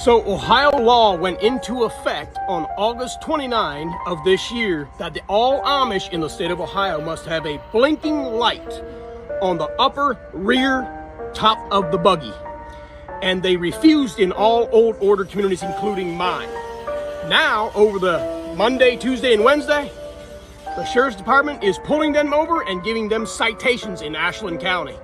So Ohio law went into effect on August 29 of this year that all Amish in the state of Ohio must have a blinking light on the upper rear top of the buggy. And they refused in all old order communities, including mine. Now, over the Monday, Tuesday, and Wednesday, the Sheriff's Department is pulling them over and giving them citations in Ashland County.